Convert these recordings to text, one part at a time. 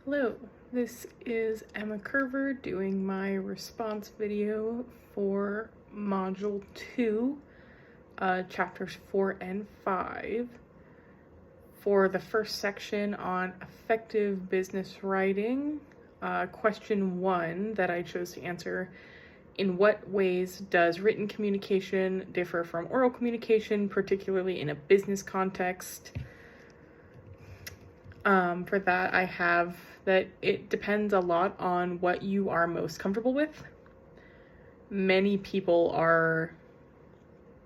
Hello, this is Emma Curver doing my response video for Module 2, Chapters 4 and 5. For the first section on effective business writing, question 1 that I chose to answer: in what ways does written communication differ from oral communication, particularly in a business context? For that, I have that it depends a lot on what you are most comfortable with. Many people are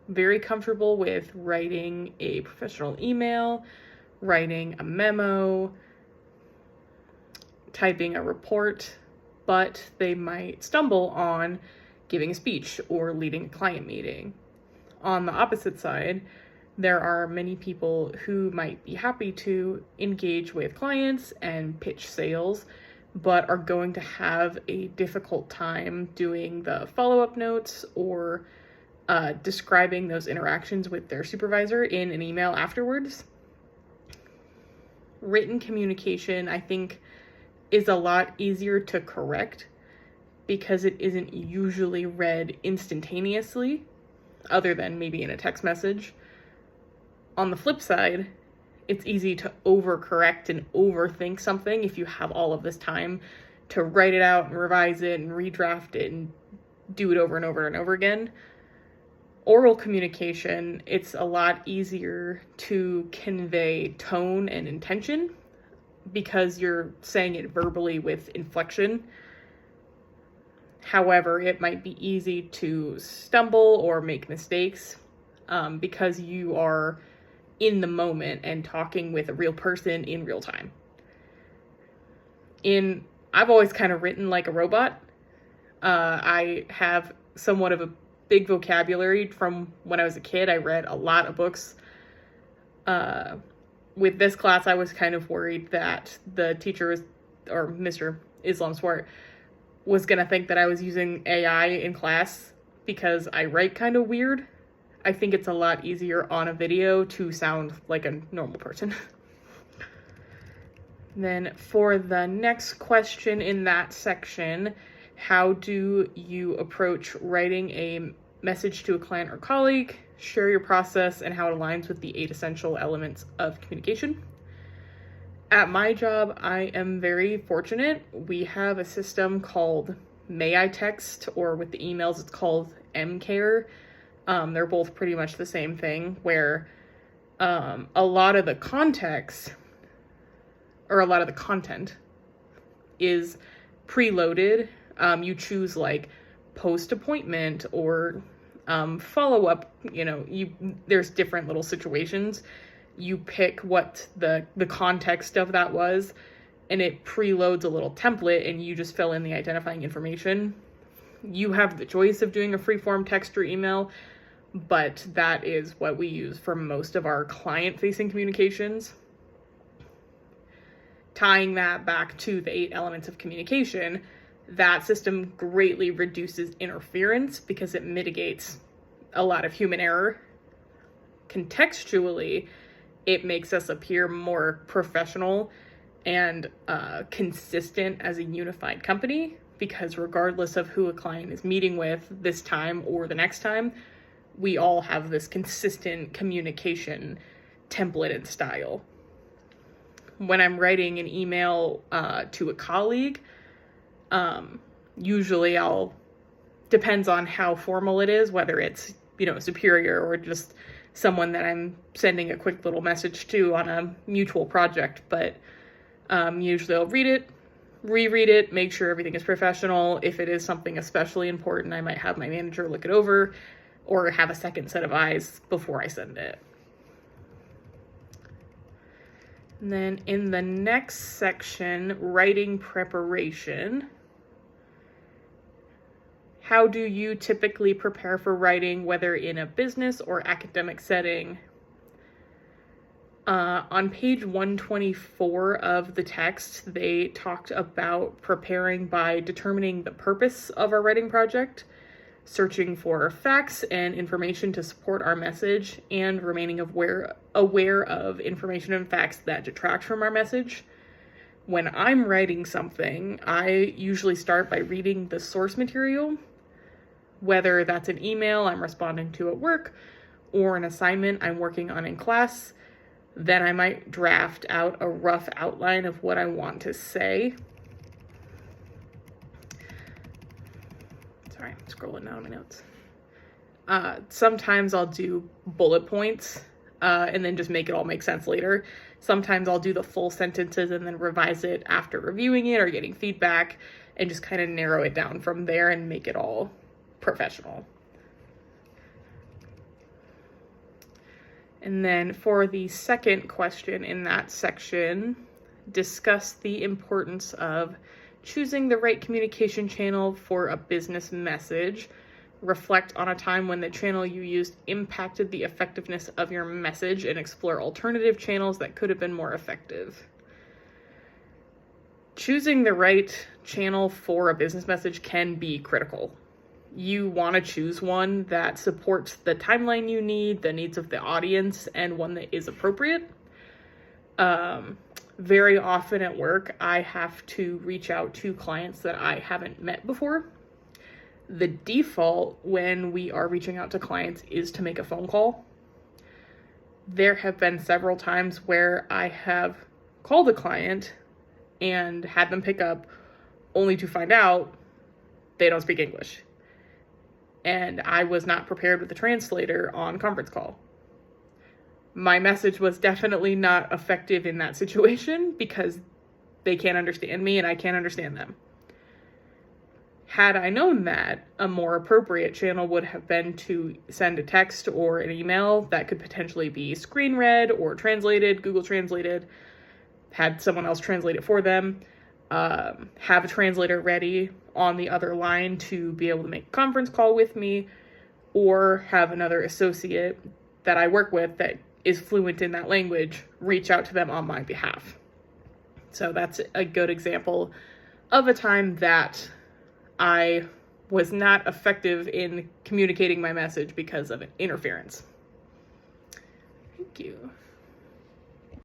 very comfortable with writing a professional email, writing a memo, typing a report, but they might stumble on giving a speech or leading a client meeting. On the opposite side, there are many people who might be happy to engage with clients and pitch sales, but are going to have a difficult time doing the follow-up notes or describing those interactions with their supervisor in an email afterwards. Written communication, I think, is a lot easier to correct because it isn't usually read instantaneously, other than maybe in a text message. On the flip side, it's easy to overcorrect and overthink something if you have all of this time to write it out and revise it and redraft it and do it over and over and over again. Oral communication, it's a lot easier to convey tone and intention because you're saying it verbally with inflection. However, it might be easy to stumble or make mistakes because you are in the moment and talking with a real person in real time. I've always kind of written like a robot. I have somewhat of a big vocabulary from when I was a kid. I read a lot of books. With this class, I was kind of worried that the teacher, or Mr. Islam Swart, was going to think that I was using AI in class because I write kind of weird. I think it's a lot easier on a video to sound like a normal person. Then for the next question in that section, how do you approach writing a message to a client or colleague? Share your process and how it aligns with the 8 essential elements of communication. At my job, I am very fortunate. We have a system called May I Text, or with the emails, it's called MCare. They're both pretty much the same thing, where a lot of the context, or a lot of the content, is preloaded. You choose like post-appointment or follow-up, there's different little situations. You pick what the context of that was, and it preloads a little template, and you just fill in the identifying information. You have the choice of doing a free-form text or email, but that is what we use for most of our client-facing communications. Tying that back to the 8 elements of communication, that system greatly reduces interference because it mitigates a lot of human error. Contextually, it makes us appear more professional and consistent as a unified company, because regardless of who a client is meeting with this time or the next time, we all have this consistent communication template and style. When I'm writing an email to a colleague, usually depends on how formal it is, whether it's, superior or just someone that I'm sending a quick little message to on a mutual project. But usually I'll read it, reread it, make sure everything is professional. If it is something especially important, I might have my manager look it over or have a second set of eyes before I send it. And then in the next section, writing preparation. How do you typically prepare for writing, whether in a business or academic setting? On page 124 of the text, they talked about preparing by determining the purpose of our writing project, searching for facts and information to support our message, and remaining aware of information and facts that detract from our message. When I'm writing something, I usually start by reading the source material, whether that's an email I'm responding to at work or an assignment I'm working on in class. Then I might draft out a rough outline of what I want to say. Sorry, I'm scrolling down my notes. Sometimes I'll do bullet points and then just make it all make sense later. Sometimes I'll do the full sentences and then revise it after reviewing it or getting feedback and just kind of narrow it down from there and make it all professional. And then for the second question in that section, discuss the importance of choosing the right communication channel for a business message. Reflect on a time when the channel you used impacted the effectiveness of your message and explore alternative channels that could have been more effective. Choosing the right channel for a business message can be critical. You want to choose one that supports the timeline you need, the needs of the audience, and one that is appropriate. Very often at work, I have to reach out to clients that I haven't met before. The default when we are reaching out to clients is to make a phone call. There have been several times where I have called a client and had them pick up only to find out they don't speak English. And I was not prepared with a translator on conference call. My message was definitely not effective in that situation because they can't understand me and I can't understand them. Had I known that, a more appropriate channel would have been to send a text or an email that could potentially be screen read or translated, Google translated, had someone else translate it for them, have a translator ready on the other line to be able to make a conference call with me, or have another associate that I work with that is fluent in that language reach out to them on my behalf. So that's a good example of a time that I was not effective in communicating my message because of interference. Thank you.